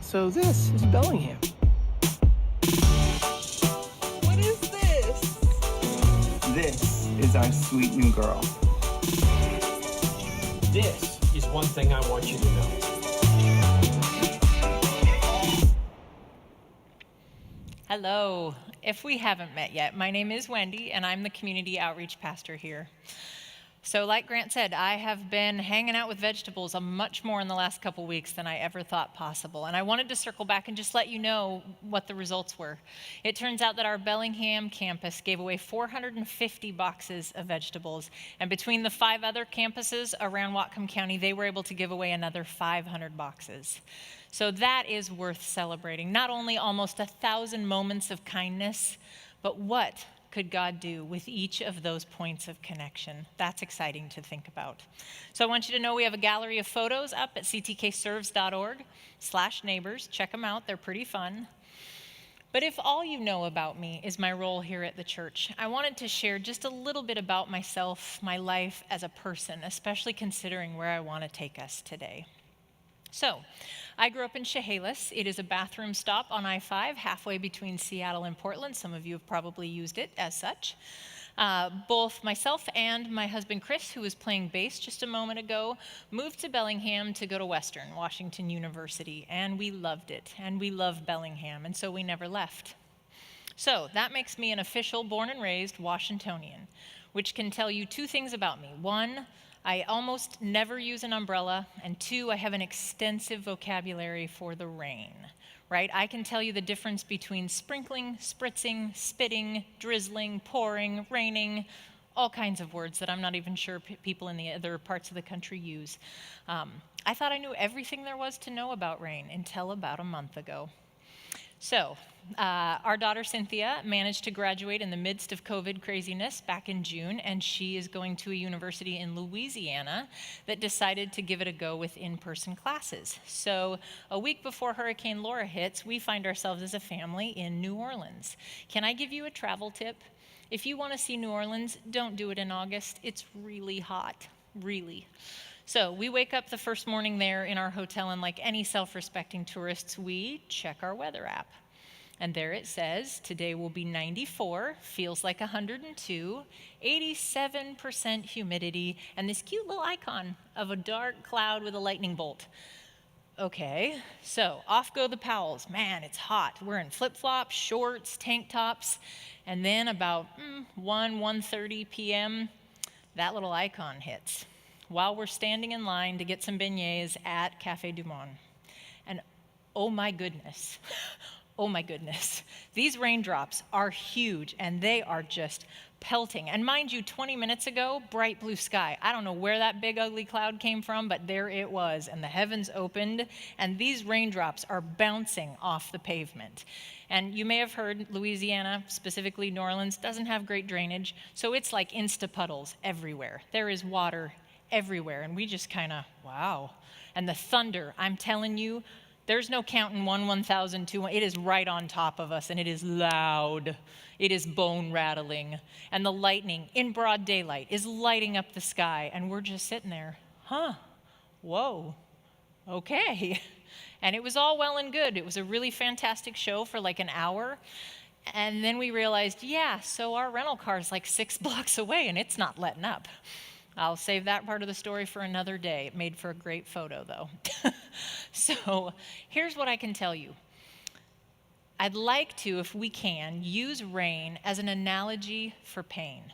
So this is Bellingham. What is this? This is our sweet new girl. This is one thing I want you to know. Hello. If we haven't met yet, my name is Wendy, and I'm the community outreach pastor here. So like Grant said, I have been hanging out with vegetables much more in the last couple weeks than I ever thought possible. And I wanted to circle back and just let you know what the results were. It turns out that our Bellingham campus gave away 450 boxes of vegetables. And between the 5 other campuses around Whatcom County, they were able to give away another 500 boxes. So that is worth celebrating. Not only almost 1,000 moments of kindness, but what could God do with each of those points of connection? That's exciting to think about. So I want you to know we have a gallery of photos up at ctkserves.org/neighbors. Check them out, they're pretty fun. But if all you know about me is my role here at the church, I wanted to share just a little bit about myself, my life as a person, especially considering where I want to take us today. So, I grew up in Chehalis. It is a bathroom stop on I-5, halfway between Seattle and Portland. Some of you have probably used it as such. Both myself and my husband Chris, who was playing bass just a moment ago, moved to Bellingham to go to Western Washington University, and we loved it, and we love Bellingham, and so we never left. So, that makes me an official born and raised Washingtonian, which can tell you 2 things about me. 1, I almost never use an umbrella, and 2, I have an extensive vocabulary for the rain, right? I can tell you the difference between sprinkling, spritzing, spitting, drizzling, pouring, raining, all kinds of words that I'm not even sure people in the other parts of the country use. I thought I knew everything there was to know about rain until about a month ago. So, our daughter Cynthia managed to graduate in the midst of COVID craziness back in June, and she is going to a university in Louisiana that decided to give it a go with in-person classes. So, a week before Hurricane Laura hits, we find ourselves as a family in New Orleans. Can I give you a travel tip? If you want to see New Orleans, don't do it in August. It's really hot, really. So we wake up the first morning there in our hotel, and like any self-respecting tourists, we check our weather app. And there it says, today will be 94, feels like 102, 87% humidity, and this cute little icon of a dark cloud with a lightning bolt. Okay, so off go the Powells. Man, it's hot. We're in flip-flops, shorts, tank tops, and then about 1:30 p.m., that little icon hits while we're standing in line to get some beignets at Café du Monde. And oh my goodness, these raindrops are huge, and they are just pelting. And mind you, 20 minutes ago, bright blue sky. I don't know where that big ugly cloud came from, but there it was, and the heavens opened, and these raindrops are bouncing off the pavement. And you may have heard Louisiana, specifically New Orleans, doesn't have great drainage, so it's like insta-puddles everywhere. There is water everywhere, and we just kind of, wow. And the thunder, I'm telling you, there's no counting 1,000, 2, it is right on top of us, and it is loud. It is bone-rattling. And the lightning, in broad daylight, is lighting up the sky, and we're just sitting there, whoa, okay. And it was all well and good. It was a really fantastic show for like an hour, and then we realized, so our rental car is like 6 blocks away, and it's not letting up. I'll save that part of the story for another day. It made for a great photo, though. So here's what I can tell you. I'd like to, if we can, use rain as an analogy for pain.